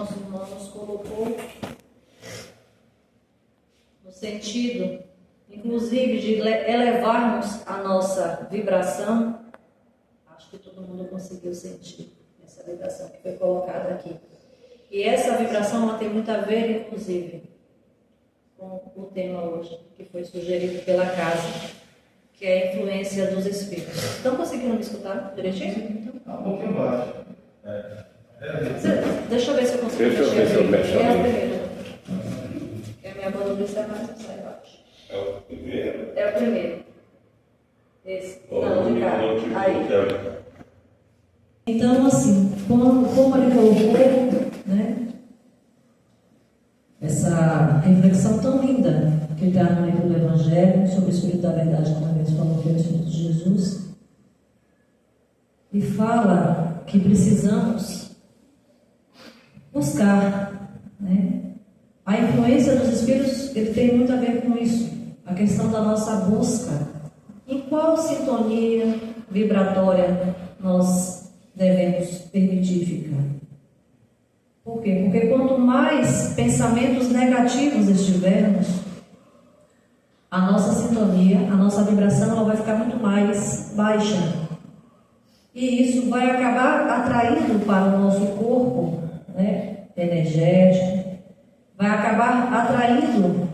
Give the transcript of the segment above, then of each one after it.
nosso irmão nos colocou no sentido, inclusive, de elevarmos a nossa vibração. Acho que todo mundo conseguiu sentir essa vibração que foi colocada aqui. E essa vibração ela tem muito a ver, inclusive, com o tema hoje, que foi sugerido pela casa, que é a influência dos espíritos. Estão conseguindo me escutar direitinho? Um pouquinho baixo. Deixa eu ver se eu consigo Deixa eu ver se eu mexo. É a primeira. Porque a minha banda sai mais ou sai baixo. É o primeiro? É o primeiro. Esse. Não, de cá. Aí. Então, assim, como ele colocou, né, essa reflexão tão linda que está no livro do Evangelho sobre o Espírito da Verdade, como a gente falou, que é o Espírito de Jesus, e fala que precisamos buscar, né? A influência dos Espíritos, ele tem muito a ver com isso, a questão da nossa busca. Em qual sintonia vibratória nós devemos permitir ficar? Por quê? Porque quanto mais pensamentos negativos estivermos, a nossa sintonia, a nossa vibração, ela vai ficar muito mais baixa. E isso vai acabar atraindo para o nosso corpo, né, energético, vai acabar atraindo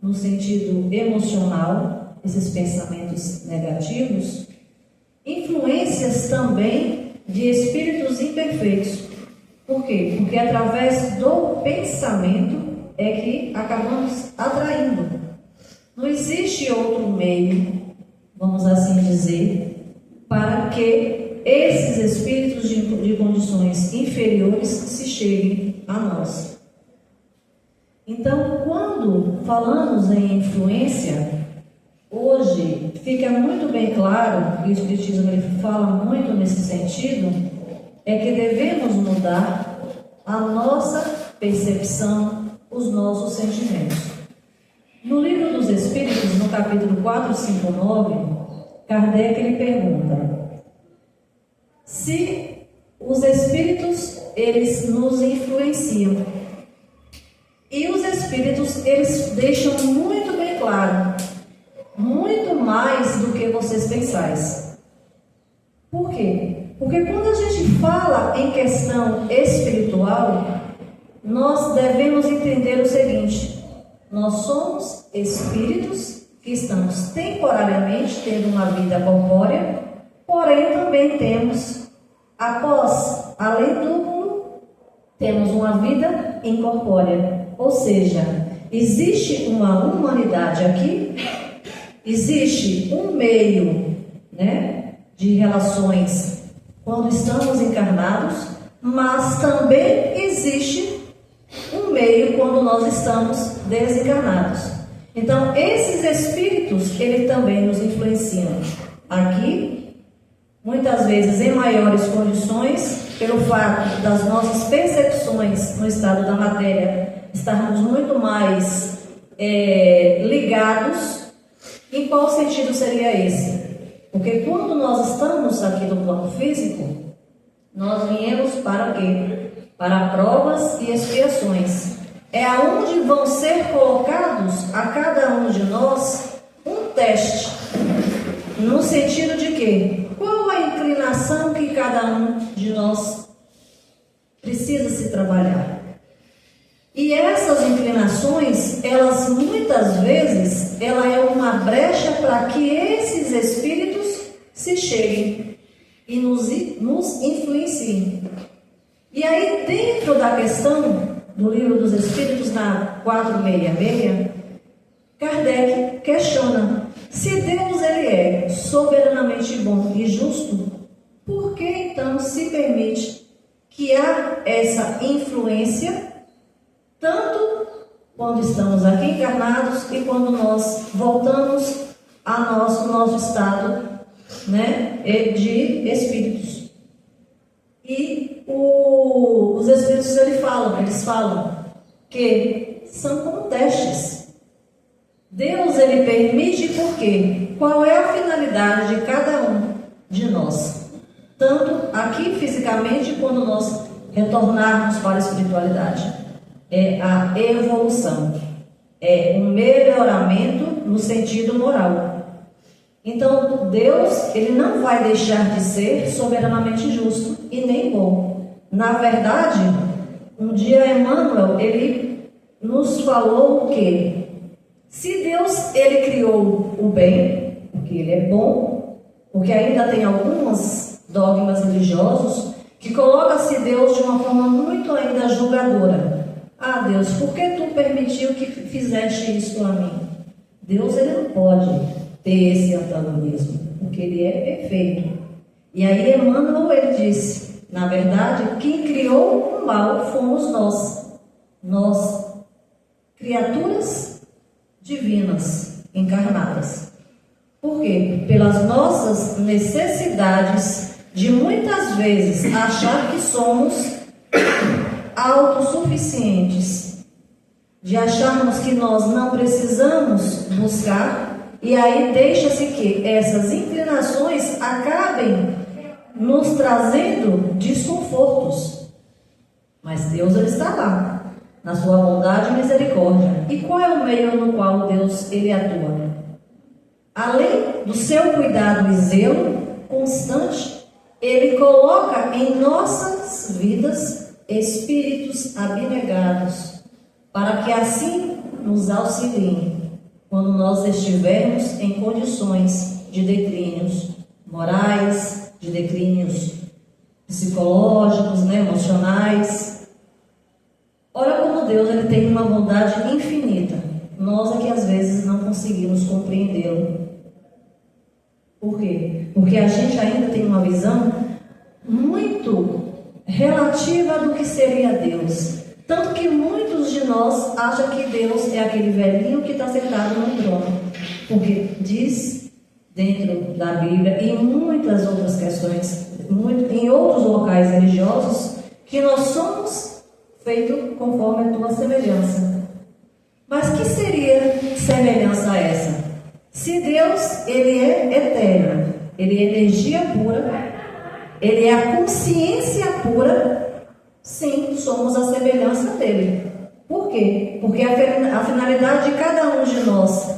no sentido emocional esses pensamentos negativos, influências também de espíritos imperfeitos. Por quê? Porque através do pensamento é que acabamos atraindo. Não existe outro meio, vamos assim dizer, para que esses espíritos de condições inferiores se cheguem a nós. Então, quando falamos em influência, hoje fica muito bem claro, e o Espiritismo ele fala muito nesse sentido, é que devemos mudar a nossa percepção, os nossos sentimentos. No Livro dos Espíritos, no capítulo 459, Kardec ele pergunta: se os espíritos eles nos influenciam, e os espíritos eles deixam muito bem claro, muito mais do que vocês pensais. Por quê? Porque quando a gente fala em questão espiritual, nós devemos entender o seguinte: nós somos espíritos que estamos temporariamente tendo uma vida corpórea, porém também temos, além do mundo, temos uma vida incorpórea. Ou seja, existe uma humanidade aqui, existe um meio, né, de relações quando estamos encarnados, mas também existe um meio quando nós estamos desencarnados. Então, esses espíritos, eles também nos influenciam aqui, muitas vezes em maiores condições, pelo fato das nossas percepções no estado da matéria estarmos muito mais ligados. Em qual sentido seria esse? Porque quando nós estamos aqui no plano físico, nós viemos para o quê? Para provas e expiações. É aonde vão ser colocados a cada um de nós um teste. No sentido de quê? Qual a inclinação que cada um de nós precisa se trabalhar? E essas inclinações, elas muitas vezes, ela é uma brecha para que esses espíritos se cheguem e nos influenciem. E aí, dentro da questão do Livro dos Espíritos, na 466, Kardec questiona: se Deus ele é soberanamente bom e justo, por que então se permite que há essa influência, tanto quando estamos aqui encarnados e quando nós voltamos ao nosso estado, né, de espíritos? E os espíritos eles falam que são como testes. Deus ele permite por quê? Qual é a finalidade de cada um de nós? Tanto aqui fisicamente, quando nós retornarmos para a espiritualidade. É a evolução. É um melhoramento no sentido moral. Então, Deus, Ele não vai deixar de ser soberanamente justo e nem bom. Na verdade, um dia Emmanuel, ele nos falou que se Deus, Ele criou o bem, porque Ele é bom, porque ainda tem alguns dogmas religiosos que colocam-se Deus de uma forma muito ainda julgadora. Ah, Deus, por que tu permitiu que fizeste isso a mim? Deus, Ele não pode ter esse antagonismo, porque Ele é perfeito. E aí Emmanuel, ele disse, na verdade, quem criou o mal fomos nós, criaturas divinas, encarnadas. Por quê? Pelas nossas necessidades de muitas vezes achar que somos autossuficientes, de acharmos que nós não precisamos buscar, e aí deixa-se que essas inclinações acabem nos trazendo desconfortos. Mas Deus, Ele está lá, na sua bondade e misericórdia. E qual é o meio no qual Deus, Ele atua? Além do seu cuidado e zelo constante, Ele coloca em nossas vidas espíritos abnegados, para que assim nos auxiliem quando nós estivermos em condições de declínios morais, de declínios psicológicos, emocionais. Olha como Deus, Ele tem uma bondade infinita. Nós é que às vezes não conseguimos compreendê-lo. Por quê? Porque a gente ainda tem uma visão muito relativa do que seria Deus. Tanto que muitos de nós acham que Deus é aquele velhinho que está sentado no trono. Porque diz dentro da Bíblia e em muitas outras questões, em outros locais religiosos, que nós somos feitos conforme a tua semelhança. Mas que seria semelhança essa? Se Deus, Ele é eterno, Ele é energia pura, Ele é a consciência pura, sim, somos a semelhança dEle. Por quê? Porque a finalidade de cada um de nós,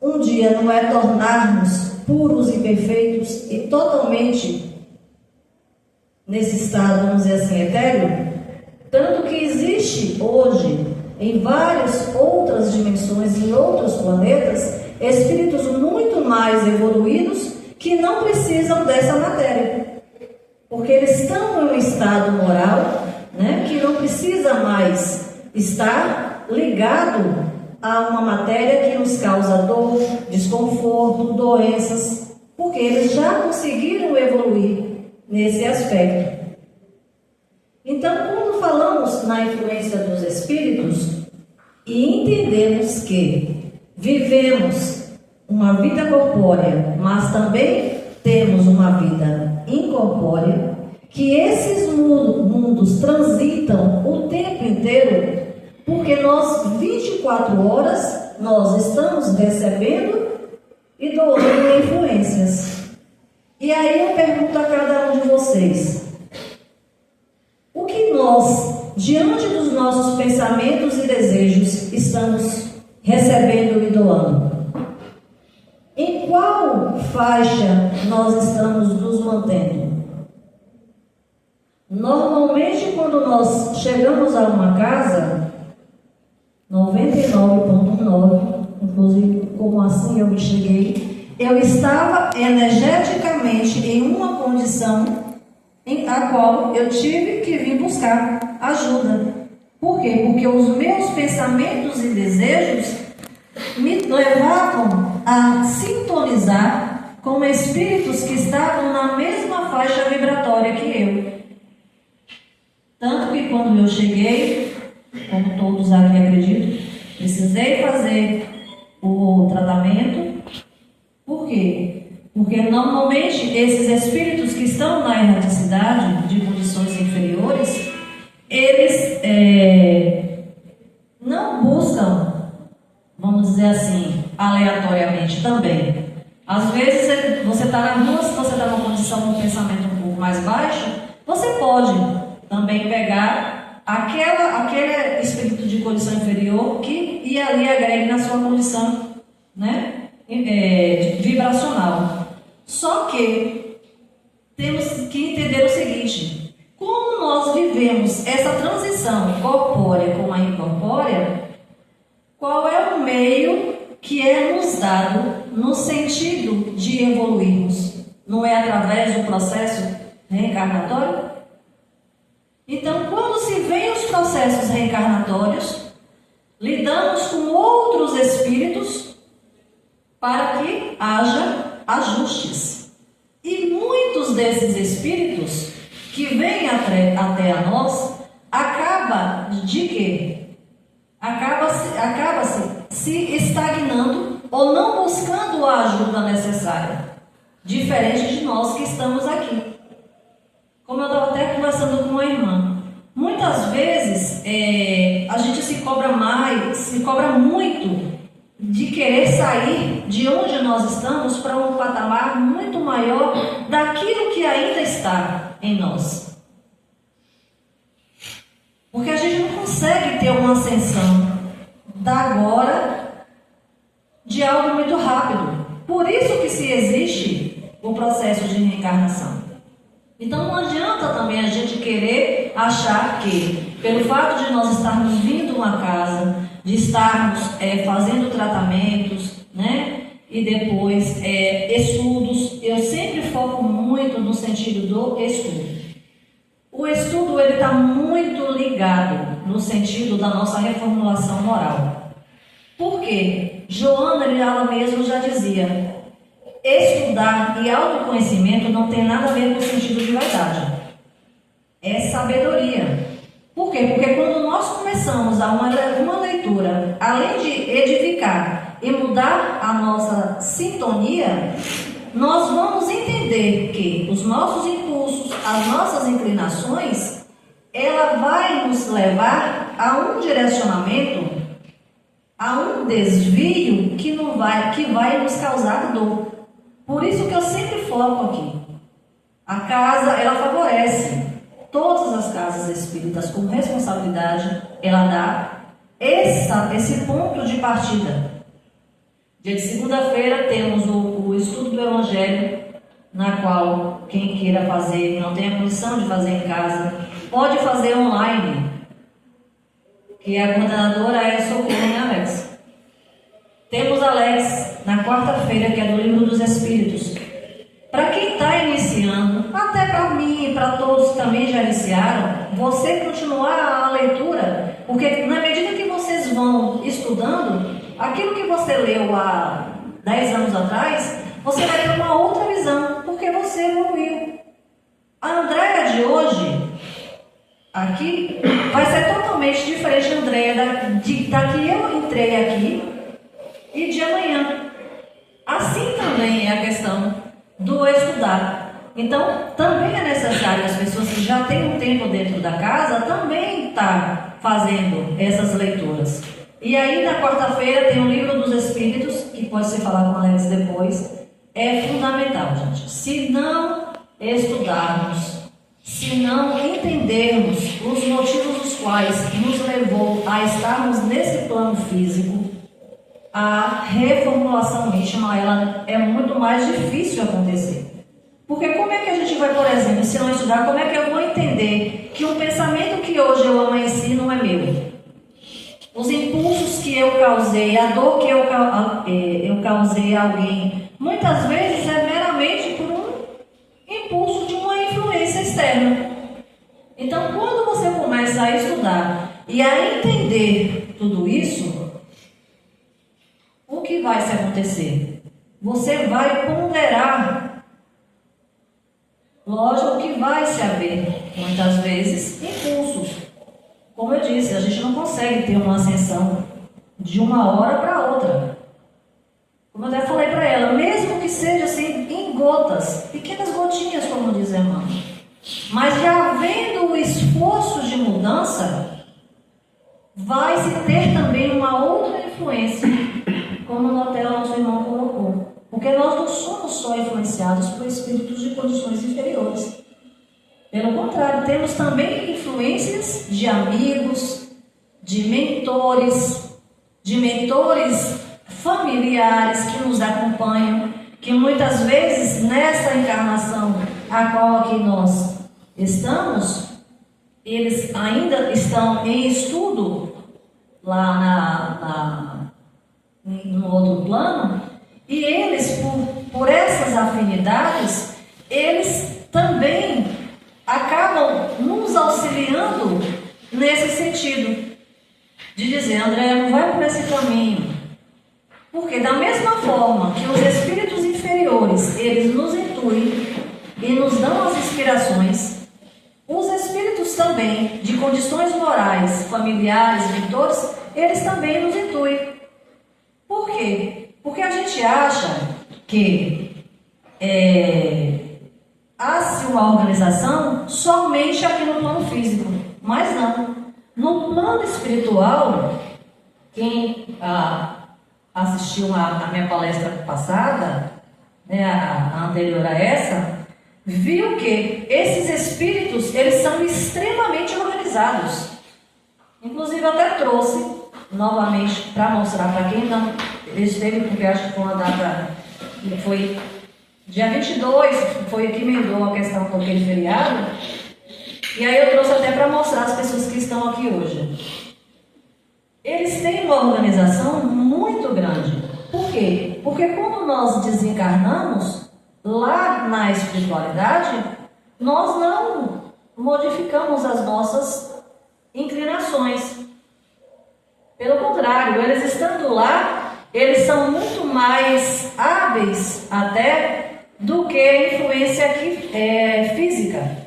um dia, não é tornarmos puros e perfeitos e totalmente nesse estado, vamos dizer assim, etéreo. Tanto que existe hoje, em várias outras dimensões, em outros planetas, espíritos muito mais evoluídos que não precisam dessa matéria. Porque eles estão em um estado moral, né, que não precisa mais estar ligado a uma matéria que nos causa dor, desconforto, doenças, porque eles já conseguiram evoluir nesse aspecto. Então, quando falamos na influência dos espíritos e entendemos que vivemos uma vida corpórea, mas também temos uma vida incorpórea, que esses mundos transitam o tempo inteiro, porque nós 24 horas nós estamos recebendo e doando influências. E aí eu pergunto a cada um de vocês: o que nós, diante dos nossos pensamentos e desejos, estamos recebendo e doando? Em qual faixa nós estamos nos mantendo? Normalmente, quando nós chegamos a uma casa, 99,9%, inclusive como assim eu me cheguei, eu estava energeticamente em uma condição em a qual eu tive que vir buscar ajuda. Por quê? Porque os meus pensamentos e desejos me levavam a sintonizar com espíritos que estavam na mesma faixa vibratória que eu. Tanto que quando eu cheguei, como todos aqui acreditam, precisei fazer o tratamento. Por quê? Porque normalmente esses espíritos que estão na erraticidade de condições inferiores, eles não buscam, vamos dizer assim, aleatoriamente também. Às vezes você está na rua, se você está numa condição de um pensamento um pouco mais baixo, você pode também pegar aquele espírito de condição inferior e ali agregue na sua condição, né, vibracional. Só que temos que entender o seguinte: como nós vivemos essa transição corpórea com a incorpórea, qual é o meio que é nos dado no sentido de evoluirmos? Não é através do processo reencarnatório? Então, quando se vê os processos reencarnatórios, lidamos com outros espíritos para que haja ajustes. E muitos desses espíritos que vêm até a nós, acaba de quê? Acaba-se se estagnando ou não buscando a ajuda necessária, diferente de nós que estamos aqui. Como eu estava até conversando com uma irmã, muitas vezes a gente se cobra muito de querer sair de onde nós estamos para um patamar muito maior daquilo que ainda está em nós. Porque a gente não consegue ter uma ascensão da agora de algo muito rápido. Por isso que se existe o processo de reencarnação. Então não adianta também a gente querer achar que, pelo fato de nós estarmos vindo uma casa, de estarmos fazendo tratamentos, né? E depois estudos, eu sempre foco muito no sentido do estudo. O estudo ele está muito ligado no sentido da nossa reformulação moral. Por quê? Joana, ela mesma já dizia: estudar e autoconhecimento não tem nada a ver com o sentido de vaidade. É sabedoria. Por quê? Porque quando nós começamos uma leitura, além de edificar e mudar a nossa sintonia, nós vamos entender que os nossos impulsos, as nossas inclinações, ela vai nos levar a um direcionamento, a um desvio que vai nos causar dor. Por isso que eu sempre foco aqui. A casa, ela favorece. Todas as casas espíritas, com responsabilidade, ela dá esse ponto de partida. Dia de segunda-feira temos o estudo do Evangelho, na qual quem queira fazer, não tem a condição de fazer em casa, pode fazer online, que a coordenadora é Socorro Alex. Temos Alex na quarta-feira, que é do Livro dos Espíritos. Para quem está iniciando, até para mim e para todos que também já iniciaram, você continuar a leitura, porque na medida que vocês vão estudando, aquilo que você leu há 10 anos atrás, você vai ter uma outra visão, porque você evoluiu. A Andréia de hoje, aqui, vai ser totalmente diferente da Andréia da que eu entrei aqui e de amanhã. Assim também é a questão do estudar. Então, também é necessário as pessoas que já têm um tempo dentro da casa também estar fazendo essas leituras. E aí, na quarta-feira, tem o Livro dos Espíritos, que pode ser falado com a Alex depois. É fundamental, gente. Se não estudarmos, se não entendermos os motivos dos quais nos levou a estarmos nesse plano físico, a reformulação íntima, ela é muito mais difícil acontecer. Porque como é que a gente vai, por exemplo, se não estudar, como é que eu vou entender que um pensamento que hoje eu amanheci não é meu? Os impulsos que eu causei, a dor que eu causei a alguém, muitas vezes é meramente por um impulso de uma influência externa. Então, quando você começa a estudar e a entender tudo isso, o que vai se acontecer? Você vai ponderar. Lógico que vai se haver, muitas vezes, impulsos. Como eu disse, a gente não consegue ter uma ascensão de uma hora para outra. Como eu até falei para ela, mesmo que seja assim, em gotas, pequenas gotinhas, como diz a irmã. Mas já havendo o esforço de mudança, vai se ter também uma outra influência, como no hotel nosso irmão colocou. Porque nós não somos só influenciados por espíritos de condições inferiores. Pelo contrário, temos também influências de amigos, de mentores familiares que nos acompanham, que muitas vezes nessa encarnação a qual aqui nós estamos, eles ainda estão em estudo lá no outro plano, e eles, por essas afinidades, eles também acabam nos auxiliando nesse sentido, de dizer: André, não vai por esse caminho. Porque da mesma forma que os espíritos inferiores, eles nos intuem e nos dão as inspirações, os espíritos também, de condições morais, familiares, mentores, eles também nos intuem. Por quê? Porque a gente acha que há-se uma organização somente aqui no plano físico, mas não. No plano espiritual, quem assistiu a minha palestra passada, né, a anterior a essa, viu que esses espíritos, eles são extremamente organizados. Inclusive, eu até trouxe novamente para mostrar para quem não esteve, porque acho que foi uma data que foi dia 22, foi que emendou a questão do aquele feriado. E aí eu trouxe até para mostrar as pessoas que estão aqui hoje. Eles têm uma organização muito grande. Por quê? Porque quando nós desencarnamos, lá na espiritualidade, nós não modificamos as nossas inclinações. Pelo contrário, eles estando lá, eles são muito mais hábeis até do que a influência aqui, física.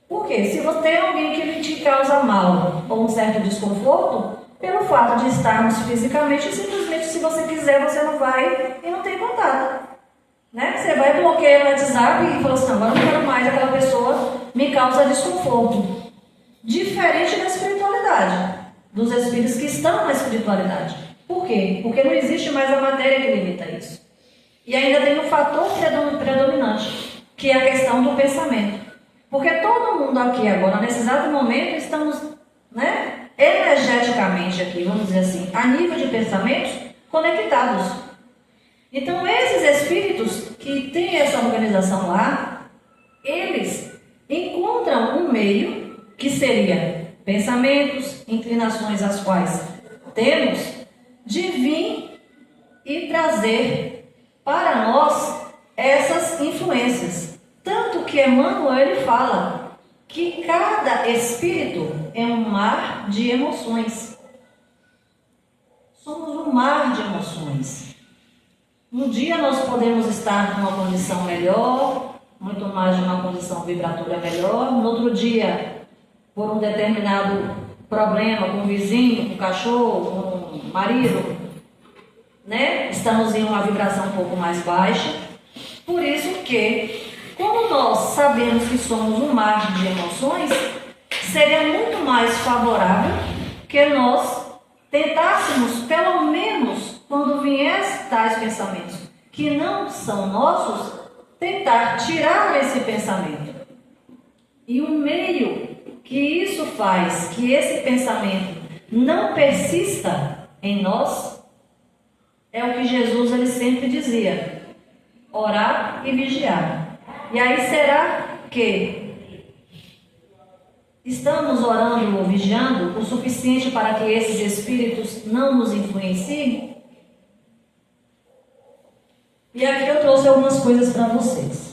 Por quê? Se você tem alguém que te causa mal ou um certo desconforto, pelo fato de estarmos fisicamente, simplesmente, se você quiser, você não vai e não tem contato. Né? Você vai bloquear no WhatsApp e fala assim: não, agora não quero mais, aquela pessoa me causa desconforto. Diferente da espiritualidade, dos espíritos que estão na espiritualidade. Por quê? Porque não existe mais a matéria que limita isso. E ainda tem um fator predominante, que é a questão do pensamento. Porque todo mundo aqui agora, nesse exato momento, estamos, né, energeticamente aqui, vamos dizer assim, a nível de pensamentos, conectados. Então, esses espíritos que têm essa organização lá, eles encontram um meio, que seria pensamentos, inclinações as quais temos, de vir e trazer para nós essas influências. Tanto que Emmanuel, ele fala que cada espírito é um mar de emoções. Somos um mar de emoções. Um dia nós podemos estar numa condição melhor, muito mais de uma condição vibratória melhor. No outro dia, por um determinado problema com o vizinho, com o cachorro, com o marido, né? Estamos em uma vibração um pouco mais baixa. Por isso que, como nós sabemos que somos um mar de emoções, seria muito mais favorável que nós tentássemos, pelo menos, quando viessem tais pensamentos que não são nossos, tentar tirar esse pensamento. E o meio que isso faz, que esse pensamento não persista em nós, é o que Jesus ele sempre dizia: orar e vigiar. E aí, será que estamos orando ou vigiando o suficiente para que esses espíritos não nos influenciem? E aqui eu trouxe algumas coisas para vocês.